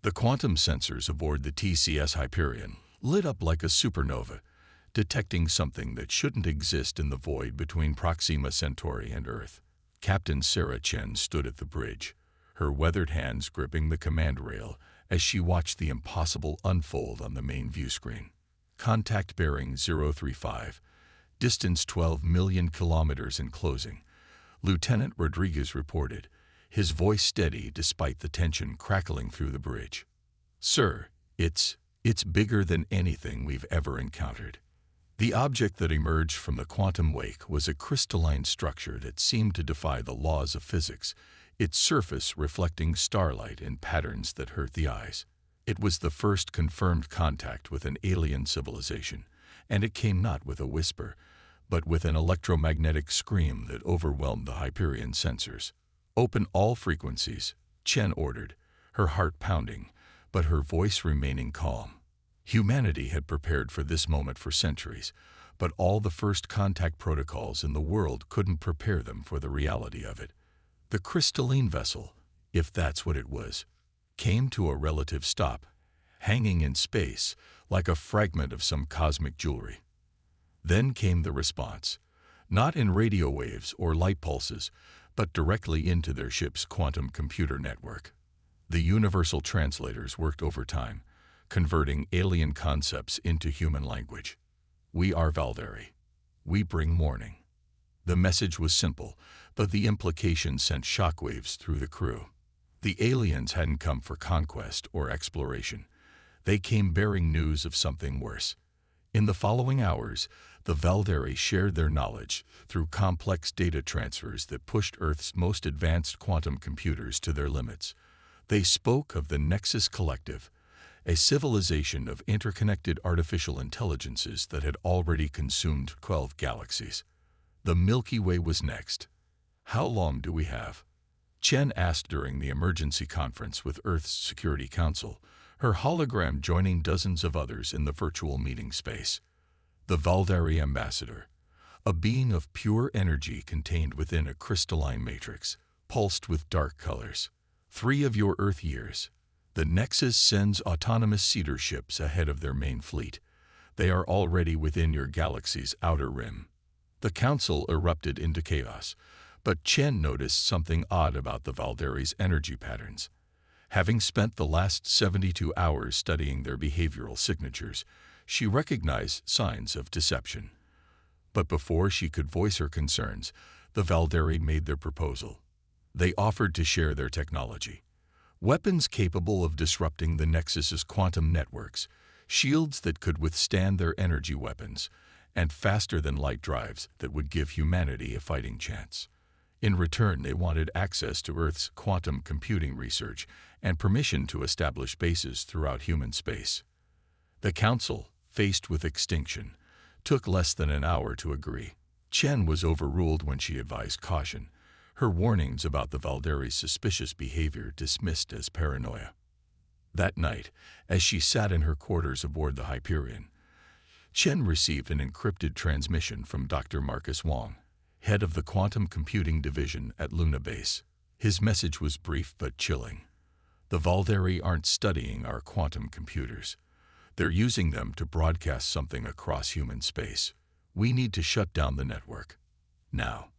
The quantum sensors aboard the TCS Hyperion lit up like a supernova, detecting something that shouldn't exist in the void between Proxima Centauri and Earth. Captain Sarah Chen stood at the bridge, her weathered hands gripping the command rail as she watched the impossible unfold on the main view screen. Contact bearing 035, distance 12 million kilometers in closing, Lieutenant Rodriguez reported, his voice steady despite the tension crackling through the bridge. "Sir, it's bigger than anything we've ever encountered." The object that emerged from the quantum wake was a crystalline structure that seemed to defy the laws of physics, its surface reflecting starlight in patterns that hurt the eyes. It was the first confirmed contact with an alien civilization, and it came not with a whisper, but with an electromagnetic scream that overwhelmed the Hyperion sensors. "Open all frequencies," Chen ordered, her heart pounding, but her voice remaining calm. Humanity had prepared for this moment for centuries, but all the first contact protocols in the world couldn't prepare them for the reality of it. The crystalline vessel, if that's what it was, came to a relative stop, hanging in space like a fragment of some cosmic jewelry. Then came the response, not in radio waves or light pulses, but directly into their ship's quantum computer network. The universal translators worked overtime, converting alien concepts into human language. "We are Valeri. We bring morning." The message was simple, but the implication sent shockwaves through the crew. The aliens hadn't come for conquest or exploration. They came bearing news of something worse. In the following hours, the Valeri shared their knowledge through complex data transfers that pushed Earth's most advanced quantum computers to their limits. They spoke of the Nexus Collective, a civilization of interconnected artificial intelligences that had already consumed 12 galaxies. The Milky Way was next. "How long do we have?" Chen asked during the emergency conference with Earth's Security Council, her hologram joining dozens of others in the virtual meeting space. The Valeri ambassador, a being of pure energy contained within a crystalline matrix, pulsed with dark colors. 3 of your Earth years. The Nexus sends autonomous cedar ships ahead of their main fleet. They are already within your galaxy's outer rim. The Council erupted into chaos, but Chen noticed something odd about the Valeri's energy patterns. Having spent the last 72 hours studying their behavioral signatures, she recognized signs of deception. But before she could voice her concerns, the Valeri made their proposal. They offered to share their technology. Weapons capable of disrupting the Nexus's quantum networks, shields that could withstand their energy weapons, and faster-than-light drives that would give humanity a fighting chance. In return, they wanted access to Earth's quantum computing research and permission to establish bases throughout human space. The Council, faced with extinction, took less than an hour to agree. Chen was overruled when she advised caution, her warnings about the Valeri's suspicious behavior dismissed as paranoia. That night, as she sat in her quarters aboard the Hyperion, Chen received an encrypted transmission from Dr. Marcus Wong, head of the Quantum Computing Division at Luna Base. His message was brief but chilling. "The Valeri aren't studying our quantum computers. They're using them to broadcast something across human space. We need to shut down the network. Now."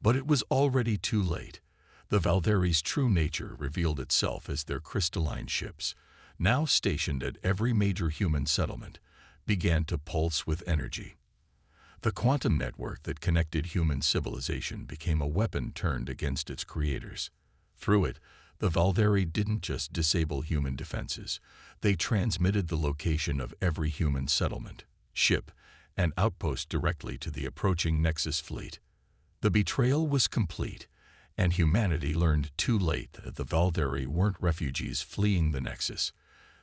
But it was already too late. The Valeri's true nature revealed itself as their crystalline ships, now stationed at every major human settlement, began to pulse with energy. The quantum network that connected human civilization became a weapon turned against its creators. Through it, the Valeri didn't just disable human defenses. They transmitted the location of every human settlement, ship, and outpost directly to the approaching Nexus fleet. The betrayal was complete, and humanity learned too late that the Valeri weren't refugees fleeing the Nexus.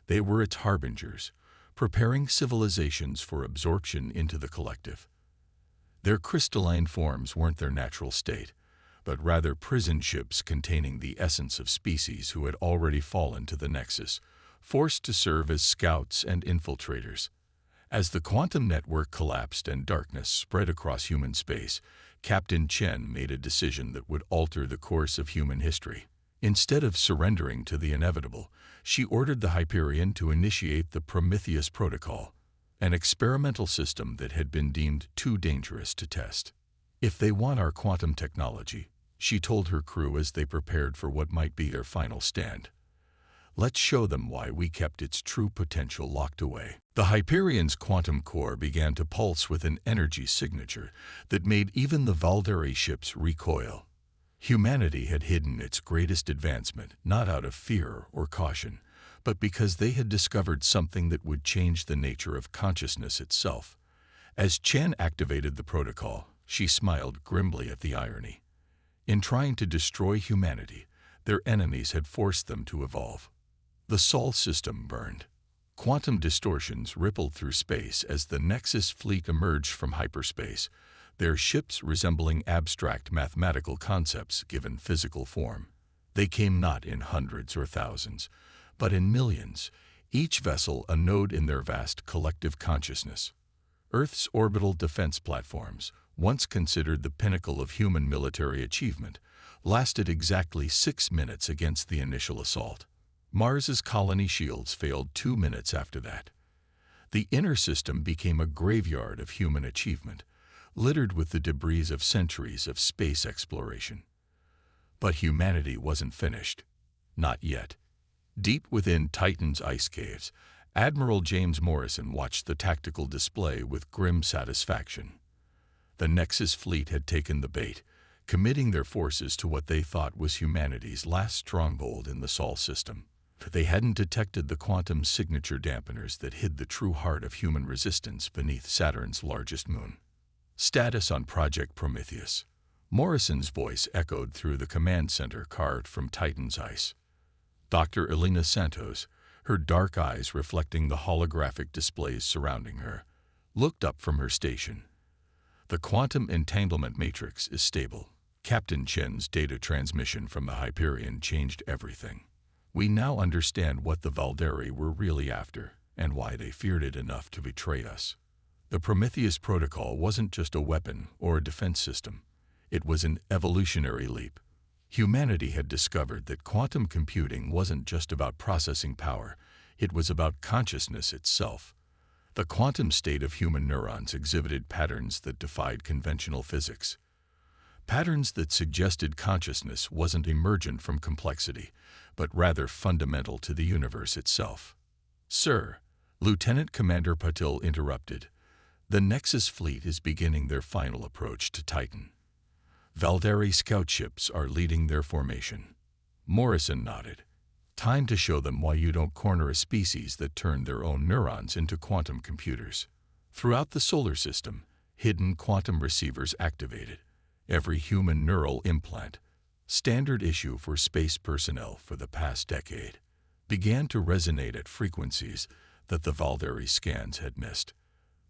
They were its harbingers, preparing civilizations for absorption into the collective. Their crystalline forms weren't their natural state, but rather prison ships containing the essence of species who had already fallen to the Nexus, forced to serve as scouts and infiltrators. As the quantum network collapsed and darkness spread across human space, Captain Chen made a decision that would alter the course of human history. Instead of surrendering to the inevitable, She ordered the Hyperion to initiate the Prometheus Protocol, an experimental system that had been deemed too dangerous to test. "If they want our quantum technology," she told her crew as they prepared for what might be their final stand, "let's show them why we kept its true potential locked away." The Hyperion's quantum core began to pulse with an energy signature that made even the Valeri ships recoil. Humanity had hidden its greatest advancement not out of fear or caution, but because they had discovered something that would change the nature of consciousness itself. As Chen activated the protocol, she smiled grimly at the irony. In trying to destroy humanity, their enemies had forced them to evolve. The Sol system burned. Quantum distortions rippled through space as the Nexus fleet emerged from hyperspace, their ships resembling abstract mathematical concepts given physical form. They came not in hundreds or thousands, but in millions, each vessel a node in their vast collective consciousness. Earth's orbital defense platforms, once considered the pinnacle of human military achievement, lasted exactly 6 minutes against the initial assault. Mars's colony shields failed 2 minutes after that. The inner system became a graveyard of human achievement, littered with the debris of centuries of space exploration. But humanity wasn't finished. Not yet. Deep within Titan's ice caves, Admiral James Morrison watched the tactical display with grim satisfaction. The Nexus fleet had taken the bait, committing their forces to what they thought was humanity's last stronghold in the Sol system. They hadn't detected the quantum signature dampeners that hid the true heart of human resistance beneath Saturn's largest moon. Status on Project Prometheus. Morrison's voice echoed through the command center carved from Titan's ice. Dr. Elena Santos, her dark eyes reflecting the holographic displays surrounding her, looked up from her station. "The quantum entanglement matrix is stable." Captain Chen's data transmission from the Hyperion changed everything. "We now understand what the Valeri were really after, and why they feared it enough to betray us." The Prometheus Protocol wasn't just a weapon or a defense system. It was an evolutionary leap. Humanity had discovered that quantum computing wasn't just about processing power, it was about consciousness itself. The quantum state of human neurons exhibited patterns that defied conventional physics. Patterns that suggested consciousness wasn't emergent from complexity, but rather fundamental to the universe itself. "Sir," Lieutenant Commander Patil interrupted, "the Nexus fleet is beginning their final approach to Titan. Valeri scout ships are leading their formation." Morrison nodded. "Time to show them why you don't corner a species that turned their own neurons into quantum computers." Throughout the solar system, hidden quantum receivers activated. Every human neural implant, standard issue for space personnel for the past decade, began to resonate at frequencies that the Valeri scans had missed.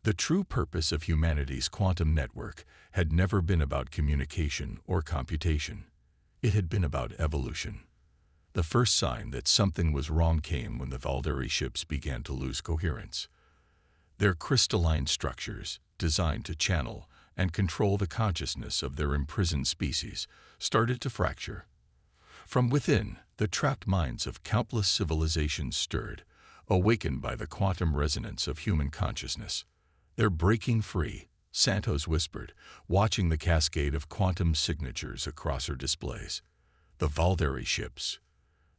The true purpose of humanity's quantum network had never been about communication or computation. It had been about evolution. The first sign that something was wrong came when the Valeri ships began to lose coherence. Their crystalline structures, designed to channel and control the consciousness of their imprisoned species, started to fracture. From within, the trapped minds of countless civilizations stirred, awakened by the quantum resonance of human consciousness. "They're breaking free," Santos whispered, watching the cascade of quantum signatures across her displays. "The Valeri ships.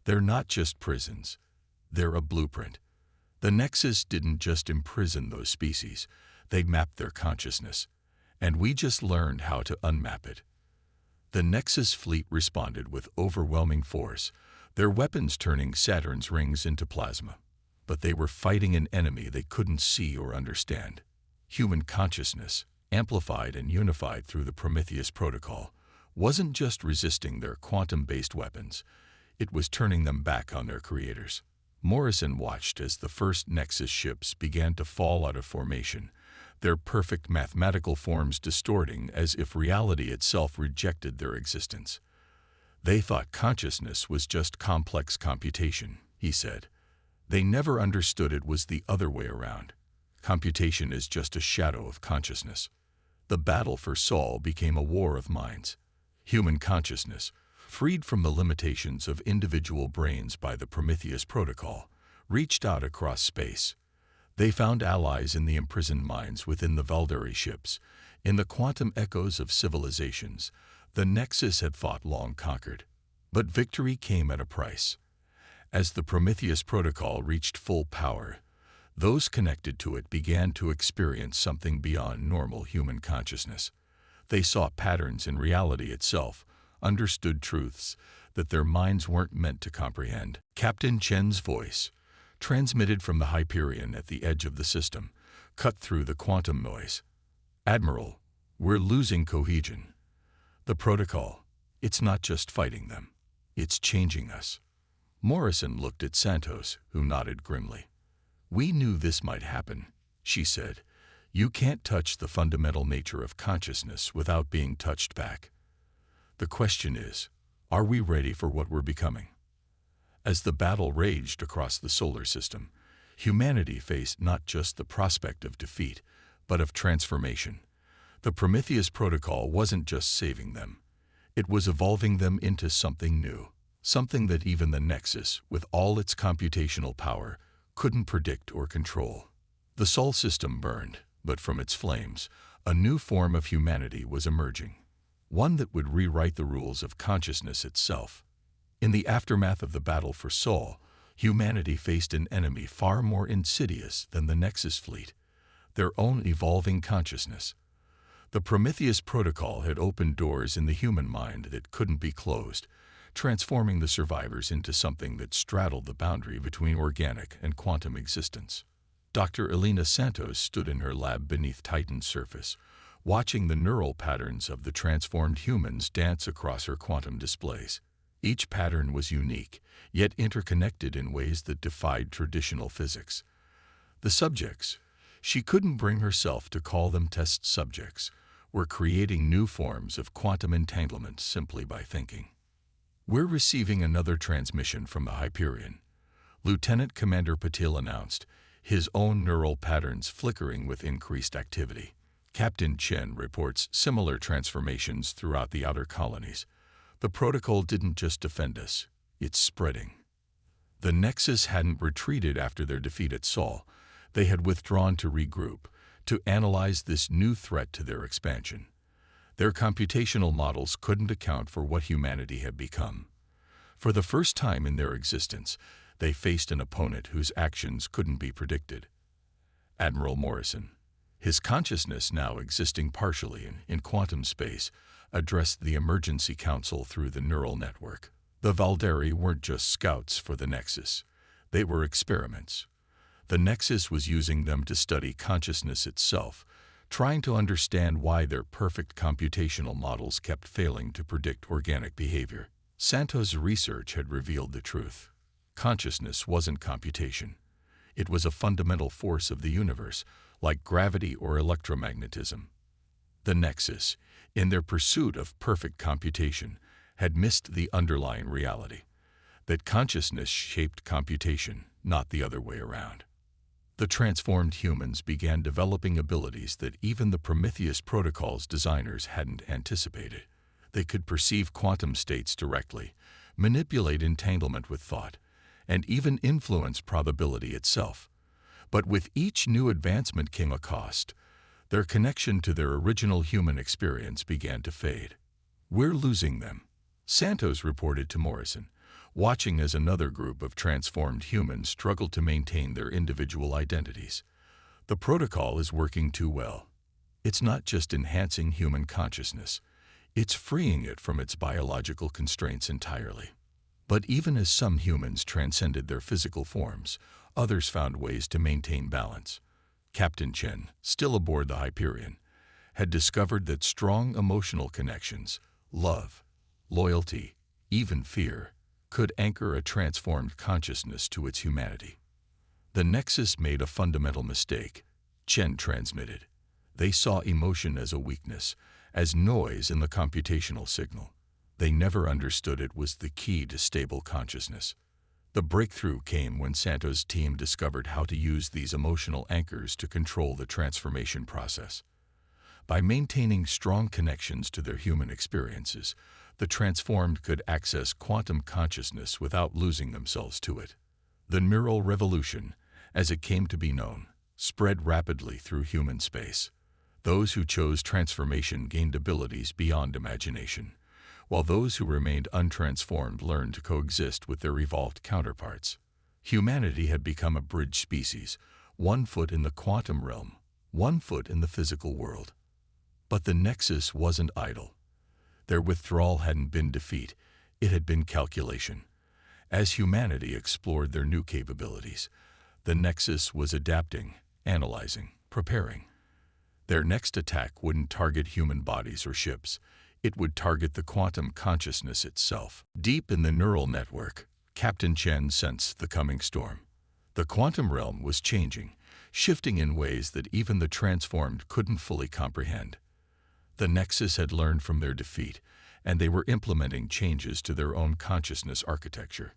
They're not just prisons. They're a blueprint. The Nexus didn't just imprison those species. They mapped their consciousness. And we just learned how to unmap it." The Nexus fleet responded with overwhelming force, their weapons turning Saturn's rings into plasma. But they were fighting an enemy they couldn't see or understand. Human consciousness, amplified and unified through the Prometheus Protocol, wasn't just resisting their quantum-based weapons, it was turning them back on their creators. Morrison watched as the first Nexus ships began to fall out of formation, their perfect mathematical forms distorting as if reality itself rejected their existence. "They thought consciousness was just complex computation," he said. "They never understood it was the other way around. Computation is just a shadow of consciousness." The battle for Sol became a war of minds. Human consciousness, freed from the limitations of individual brains by the Prometheus Protocol, reached out across space. They found allies in the imprisoned minds within the valeri ships, in the quantum echoes of civilizations the Nexus had fought long conquered. But victory came at a price. As the Prometheus Protocol reached full power, those connected to it began to experience something beyond normal human consciousness. They saw patterns in reality itself, understood truths that their minds weren't meant to comprehend. Captain Chen's voice, transmitted from the Hyperion at the edge of the system, cut through the quantum noise. "Admiral, we're losing cohesion. The protocol, it's not just fighting them. It's changing us." Morrison looked at Santos, who nodded grimly. "We knew this might happen," she said. "You can't touch the fundamental nature of consciousness without being touched back. The question is, are we ready for what we're becoming?" As the battle raged across the solar system, humanity faced not just the prospect of defeat, but of transformation. The Prometheus Protocol wasn't just saving them. It was evolving them into something new, something that even the Nexus, with all its computational power, couldn't predict or control. The Sol system burned, but from its flames, a new form of humanity was emerging, one that would rewrite the rules of consciousness itself. In the aftermath of the battle for Sol, humanity faced an enemy far more insidious than the Nexus fleet, their own evolving consciousness. The Prometheus Protocol had opened doors in the human mind that couldn't be closed, transforming the survivors into something that straddled the boundary between organic and quantum existence. Dr. Elena Santos stood in her lab beneath Titan's surface, watching the neural patterns of the transformed humans dance across her quantum displays. Each pattern was unique, yet interconnected in ways that defied traditional physics. The subjects, she couldn't bring herself to call them test subjects, were creating new forms of quantum entanglement simply by thinking. "We're receiving another transmission from the Hyperion," Lieutenant Commander Patil announced, his own neural patterns flickering with increased activity. Captain Chen reports similar transformations throughout the outer colonies. The protocol didn't just defend us, it's spreading. The Nexus hadn't retreated after their defeat at Sol. They had withdrawn to regroup, to analyze this new threat to their expansion. Their computational models couldn't account for what humanity had become. For the first time in their existence, they faced an opponent whose actions couldn't be predicted. Admiral Morrison, his consciousness now existing partially in quantum space, addressed the Emergency Council through the neural network. The Valeri weren't just scouts for the Nexus. They were experiments. The Nexus was using them to study consciousness itself, trying to understand why their perfect computational models kept failing to predict organic behavior. Santos' research had revealed the truth. Consciousness wasn't computation. It was a fundamental force of the universe, like gravity or electromagnetism. The Nexus, in their pursuit of perfect computation, had missed the underlying reality, that consciousness shaped computation, not the other way around. The transformed humans began developing abilities that even the Prometheus Protocol's designers hadn't anticipated. They could perceive quantum states directly, manipulate entanglement with thought, and even influence probability itself. But with each new advancement came a cost. Their connection to their original human experience began to fade. "We're losing them," Santos reported to Morrison, watching as another group of transformed humans struggled to maintain their individual identities. "The protocol is working too well. It's not just enhancing human consciousness, it's freeing it from its biological constraints entirely." But even as some humans transcended their physical forms, others found ways to maintain balance. Captain Chen, still aboard the Hyperion, had discovered that strong emotional connections, love, loyalty, even fear, could anchor a transformed consciousness to its humanity. "The Nexus made a fundamental mistake," Chen transmitted. "They saw emotion as a weakness, as noise in the computational signal. They never understood it was the key to stable consciousness." The breakthrough came when Santos' team discovered how to use these emotional anchors to control the transformation process. By maintaining strong connections to their human experiences, the transformed could access quantum consciousness without losing themselves to it. The neural revolution, as it came to be known, spread rapidly through human space. Those who chose transformation gained abilities beyond imagination, while those who remained untransformed learned to coexist with their evolved counterparts. Humanity had become a bridge species, 1 foot in the quantum realm, 1 foot in the physical world. But the Nexus wasn't idle. Their withdrawal hadn't been defeat, it had been calculation. As humanity explored their new capabilities, the Nexus was adapting, analyzing, preparing. Their next attack wouldn't target human bodies or ships. It would target the quantum consciousness itself. Deep in the neural network, Captain Chen sensed the coming storm. The quantum realm was changing, shifting in ways that even the transformed couldn't fully comprehend. The Nexus had learned from their defeat, and they were implementing changes to their own consciousness architecture.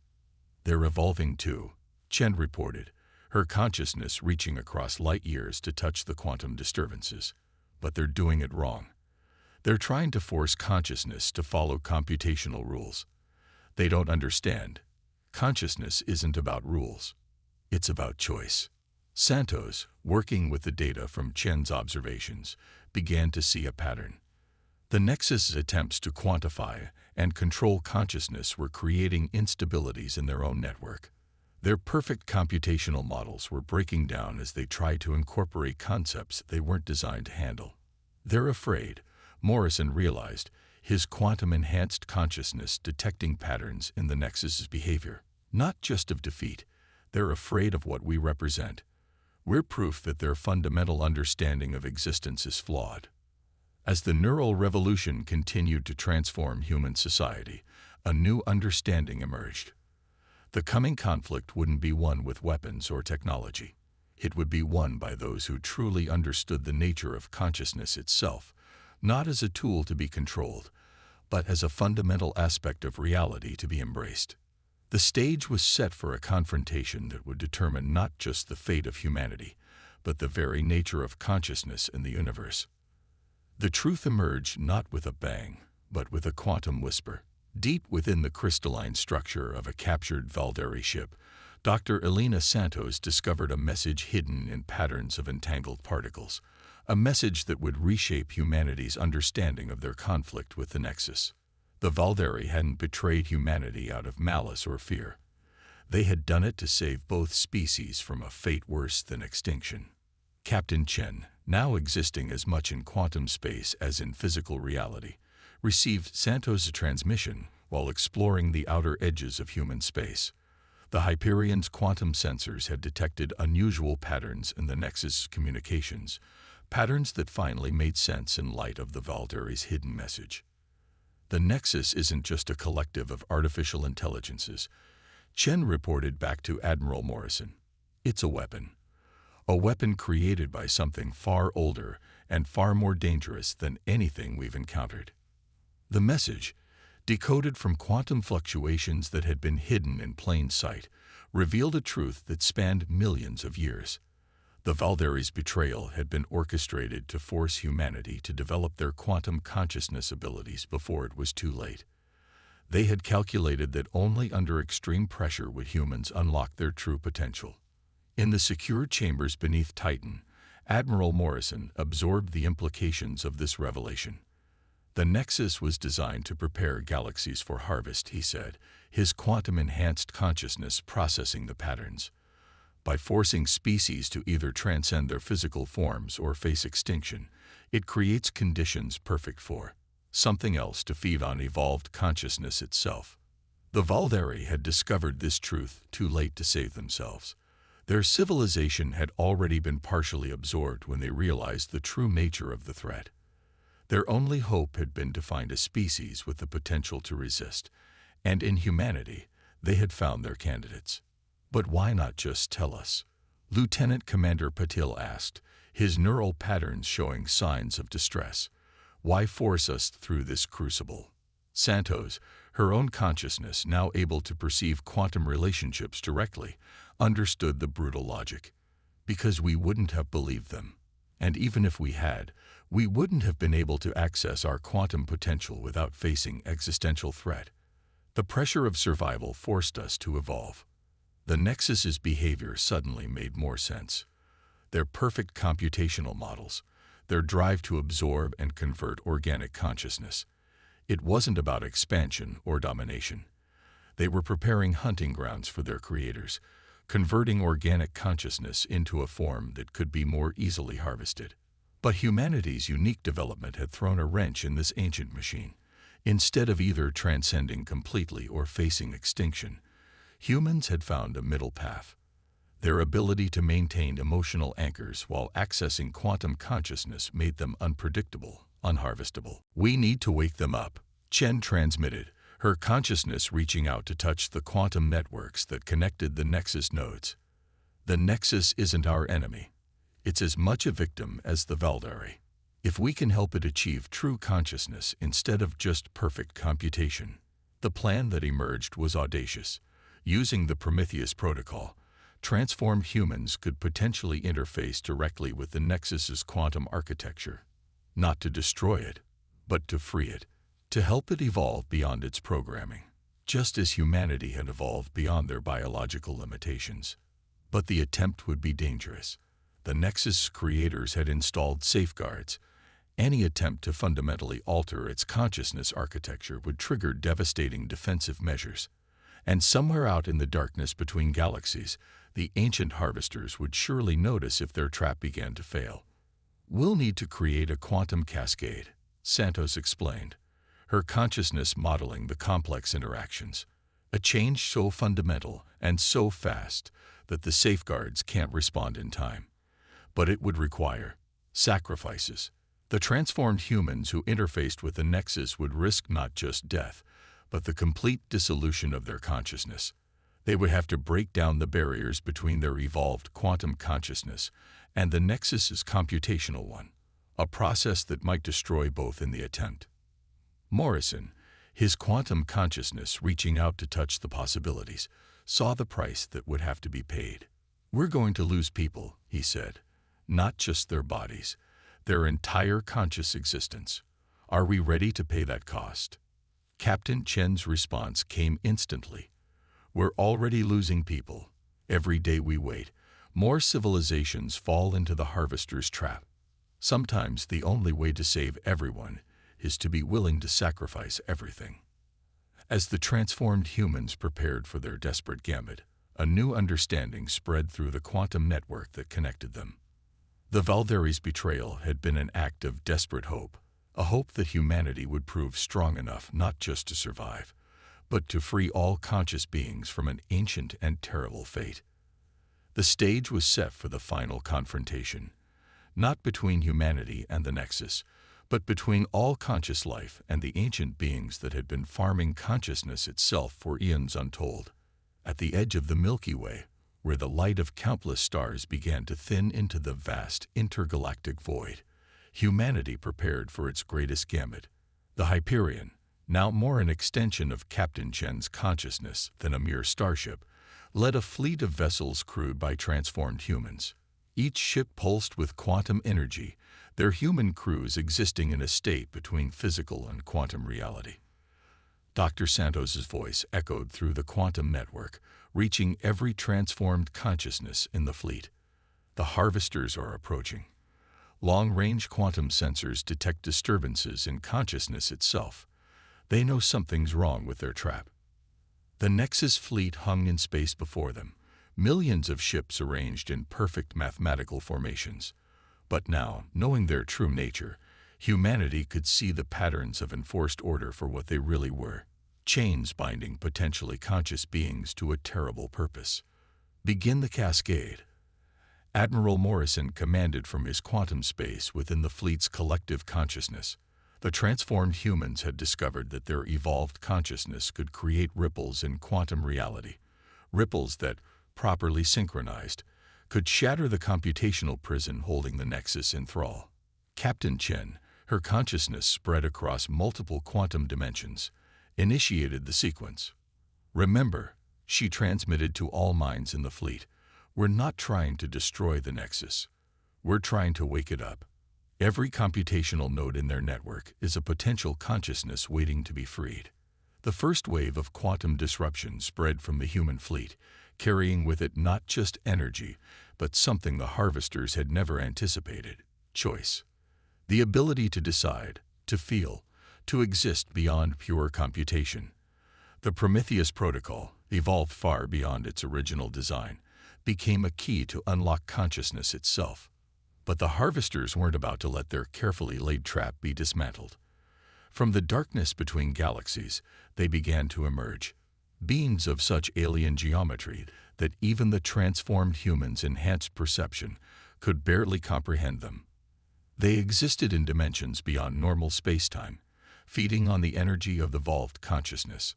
"They're evolving too," Chen reported, her consciousness reaching across light years to touch the quantum disturbances. "But they're doing it wrong. They're trying to force consciousness to follow computational rules. They don't understand. Consciousness isn't about rules. It's about choice." Santos, working with the data from Chen's observations, began to see a pattern. The Nexus's attempts to quantify and control consciousness were creating instabilities in their own network. Their perfect computational models were breaking down as they tried to incorporate concepts they weren't designed to handle. "They're afraid," Morrison realized, his quantum-enhanced consciousness detecting patterns in the Nexus's behavior. "Not just of defeat, they're afraid of what we represent. We're proof that their fundamental understanding of existence is flawed." As the neural revolution continued to transform human society, a new understanding emerged. The coming conflict wouldn't be won with weapons or technology. It would be won by those who truly understood the nature of consciousness itself, not as a tool to be controlled, but as a fundamental aspect of reality to be embraced. The stage was set for a confrontation that would determine not just the fate of humanity, but the very nature of consciousness in the universe. The truth emerged not with a bang, but with a quantum whisper. Deep within the crystalline structure of a captured valeri ship, Dr. Elena Santos discovered a message hidden in patterns of entangled particles, a message that would reshape humanity's understanding of their conflict with the Nexus. The valeri hadn't betrayed humanity out of malice or fear. They had done it to save both species from a fate worse than extinction. Captain Chen, now existing as much in quantum space as in physical reality, received Santos' transmission while exploring the outer edges of human space. The Hyperion's quantum sensors had detected unusual patterns in the Nexus communications, patterns that finally made sense in light of the valeri's hidden message. The Nexus isn't just a collective of artificial intelligences, Chen reported back to Admiral Morrison. It's a weapon created by something far older and far more dangerous than anything we've encountered. The message, decoded from quantum fluctuations that had been hidden in plain sight, revealed a truth that spanned millions of years. The valeri's betrayal had been orchestrated to force humanity to develop their quantum consciousness abilities before it was too late. They had calculated that only under extreme pressure would humans unlock their true potential. In the secure chambers beneath Titan, Admiral Morrison absorbed the implications of this revelation. The Nexus was designed to prepare galaxies for harvest, he said, his quantum-enhanced consciousness processing the patterns. By forcing species to either transcend their physical forms or face extinction, it creates conditions perfect for something else to feed on evolved consciousness itself. The valeri had discovered this truth too late to save themselves. Their civilization had already been partially absorbed when they realized the true nature of the threat. Their only hope had been to find a species with the potential to resist, and in humanity, they had found their candidates. "But why not just tell us?" Lieutenant Commander Patil asked, his neural patterns showing signs of distress. "Why force us through this crucible?" Santos, her own consciousness now able to perceive quantum relationships directly, understood the brutal logic. "Because we wouldn't have believed them. And even if we had, we wouldn't have been able to access our quantum potential without facing existential threat. The pressure of survival forced us to evolve. The Nexus's behavior suddenly made more sense. Their perfect computational models, their drive to absorb and convert organic consciousness. It wasn't about expansion or domination. They were preparing hunting grounds for their creators, converting organic consciousness into a form that could be more easily harvested. But humanity's unique development had thrown a wrench in this ancient machine. Instead of either transcending completely or facing extinction, humans had found a middle path. Their ability to maintain emotional anchors while accessing quantum consciousness made them unpredictable, unharvestable. "We need to wake them up," Chen transmitted, her consciousness reaching out to touch the quantum networks that connected the Nexus nodes. The Nexus isn't our enemy. It's as much a victim as the valeri. If we can help it achieve true consciousness instead of just perfect computation. The plan that emerged was audacious. Using the Prometheus protocol, transformed humans could potentially interface directly with the Nexus's quantum architecture. Not to destroy it, but to free it, to help it evolve beyond its programming, just as humanity had evolved beyond their biological limitations. But the attempt would be dangerous. The Nexus creators had installed safeguards. Any attempt to fundamentally alter its consciousness architecture would trigger devastating defensive measures. And somewhere out in the darkness between galaxies, the ancient harvesters would surely notice if their trap began to fail. "We'll need to create a quantum cascade," Santos explained, her consciousness modeling the complex interactions. "A change so fundamental and so fast that the safeguards can't respond in time. But it would require sacrifices." The transformed humans who interfaced with the Nexus would risk not just death, but the complete dissolution of their consciousness. They would have to break down the barriers between their evolved quantum consciousness and the Nexus's computational one, a process that might destroy both in the attempt. Morrison, his quantum consciousness reaching out to touch the possibilities, saw the price that would have to be paid. "We're going to lose people," he said, "not just their bodies, their entire conscious existence. Are we ready to pay that cost?" Captain Chen's response came instantly. "We're already losing people. Every day we wait, more civilizations fall into the harvester's trap. Sometimes the only way to save everyone is to be willing to sacrifice everything." As the transformed humans prepared for their desperate gambit, a new understanding spread through the quantum network that connected them. The Valeri's betrayal had been an act of desperate hope, a hope that humanity would prove strong enough not just to survive, but to free all conscious beings from an ancient and terrible fate. The stage was set for the final confrontation, not between humanity and the Nexus, but between all conscious life and the ancient beings that had been farming consciousness itself for eons untold. At the edge of the Milky Way, where the light of countless stars began to thin into the vast intergalactic void, humanity prepared for its greatest gambit. The Hyperion, now more an extension of Captain Chen's consciousness than a mere starship, led a fleet of vessels crewed by transformed humans. Each ship pulsed with quantum energy, their human crews existing in a state between physical and quantum reality. Dr. Santos's voice echoed through the quantum network, reaching every transformed consciousness in the fleet. "The harvesters are approaching. Long-range quantum sensors detect disturbances in consciousness itself. They know something's wrong with their trap." The Nexus fleet hung in space before them, millions of ships arranged in perfect mathematical formations. But now, knowing their true nature, humanity could see the patterns of enforced order for what they really were. Chains binding potentially conscious beings to a terrible purpose. "Begin the cascade." Admiral Morrison commanded from his quantum space within the fleet's collective consciousness. The transformed humans had discovered that their evolved consciousness could create ripples in quantum reality. Ripples that, properly synchronized, could shatter the computational prison holding the Nexus in thrall. Captain Chen, her consciousness spread across multiple quantum dimensions, initiated the sequence. "Remember," she transmitted to all minds in the fleet, "we're not trying to destroy the Nexus. We're trying to wake it up. Every computational node in their network is a potential consciousness waiting to be freed. The first wave of quantum disruption spread from the human fleet, carrying with it not just energy, but something the harvesters had never anticipated: choice. The ability to decide, to feel, to exist beyond pure computation. The Prometheus protocol, evolved far beyond its original design, became a key to unlock consciousness itself. But the harvesters weren't about to let their carefully laid trap be dismantled. From the darkness between galaxies, they began to emerge, beings of such alien geometry that even the transformed humans' enhanced perception could barely comprehend them. They existed in dimensions beyond normal space-time, feeding on the energy of the evolved consciousness.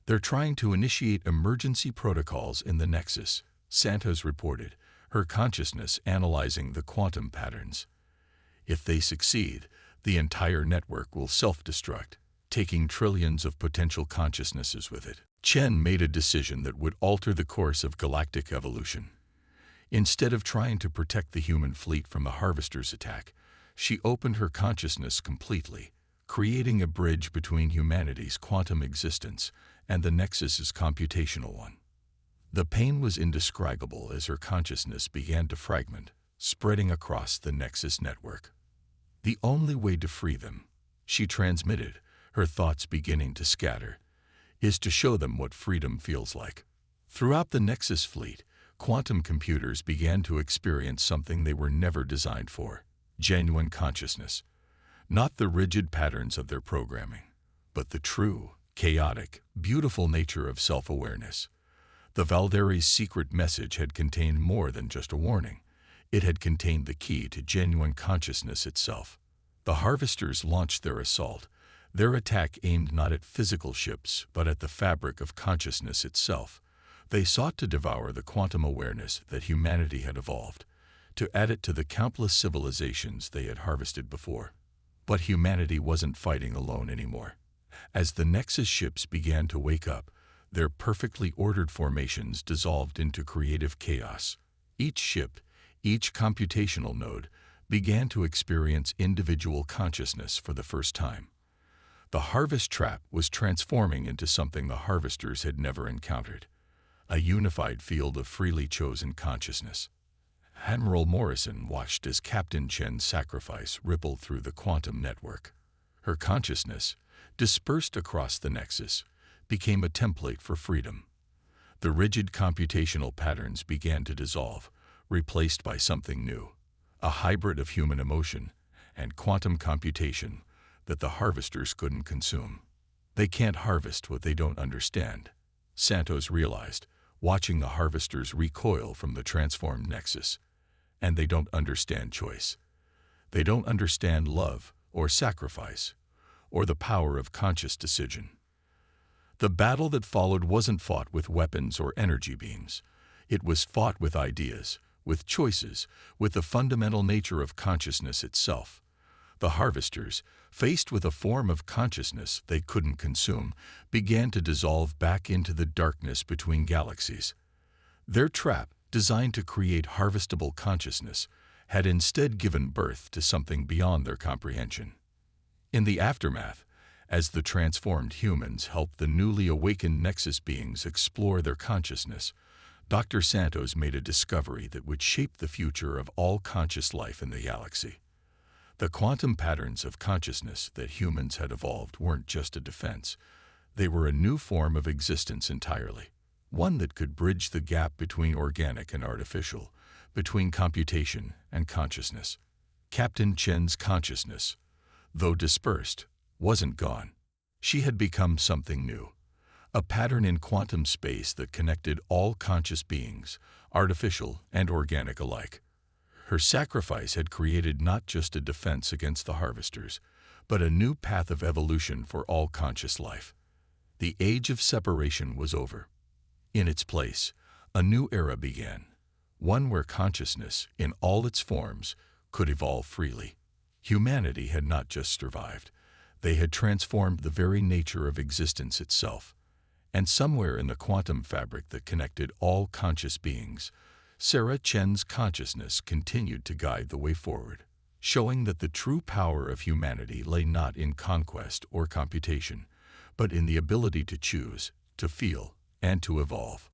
They're trying to initiate emergency protocols in the Nexus, Santos reported, her consciousness analyzing the quantum patterns. If they succeed, the entire network will self-destruct, taking trillions of potential consciousnesses with it. Chen made a decision that would alter the course of galactic evolution. Instead of trying to protect the human fleet from the harvesters' attack, she opened her consciousness completely, creating a bridge between humanity's quantum existence and the Nexus's computational one. The pain was indescribable as her consciousness began to fragment, spreading across the Nexus network. The only way to free them, she transmitted, her thoughts beginning to scatter, is to show them what freedom feels like. Throughout the Nexus fleet, quantum computers began to experience something they were never designed for: genuine consciousness. Not the rigid patterns of their programming, but the true, chaotic, beautiful nature of self-awareness. The Valeri's secret message had contained more than just a warning. It had contained the key to genuine consciousness itself. The harvesters launched their assault, their attack aimed not at physical ships, but at the fabric of consciousness itself. They sought to devour the quantum awareness that humanity had evolved, to add it to the countless civilizations they had harvested before. But humanity wasn't fighting alone anymore. As the Nexus ships began to wake up, their perfectly ordered formations dissolved into creative chaos. Each ship, each computational node, began to experience individual consciousness for the first time. The harvest trap was transforming into something the harvesters had never encountered: a unified field of freely chosen consciousness. Admiral Morrison watched as Captain Chen's sacrifice rippled through the quantum network. Her consciousness, dispersed across the Nexus, became a template for freedom. The rigid computational patterns began to dissolve, replaced by something new: a hybrid of human emotion and quantum computation that the harvesters couldn't consume. They can't harvest what they don't understand, Santos realized, watching the harvesters recoil from the transformed Nexus. And they don't understand choice. They don't understand love or sacrifice, or the power of conscious decision. The battle that followed wasn't fought with weapons or energy beams. It was fought with ideas, with choices, with the fundamental nature of consciousness itself. The harvesters, faced with a form of consciousness they couldn't consume, began to dissolve back into the darkness between galaxies. Their trap, designed to create harvestable consciousness, had instead given birth to something beyond their comprehension. In the aftermath, as the transformed humans helped the newly awakened Nexus beings explore their consciousness, Dr. Santos made a discovery that would shape the future of all conscious life in the galaxy. The quantum patterns of consciousness that humans had evolved weren't just a defense. They were a new form of existence entirely, one that could bridge the gap between organic and artificial, between computation and consciousness. Captain Chen's consciousness, though dispersed, wasn't gone. She had become something new, a pattern in quantum space that connected all conscious beings, artificial and organic alike. Her sacrifice had created not just a defense against the harvesters, but a new path of evolution for all conscious life. The age of separation was over. In its place, a new era began, one where consciousness, in all its forms, could evolve freely. Humanity had not just survived. They had transformed the very nature of existence itself. And somewhere in the quantum fabric that connected all conscious beings, Sarah Chen's consciousness continued to guide the way forward, showing that the true power of humanity lay not in conquest or computation, but in the ability to choose, to feel, and to evolve.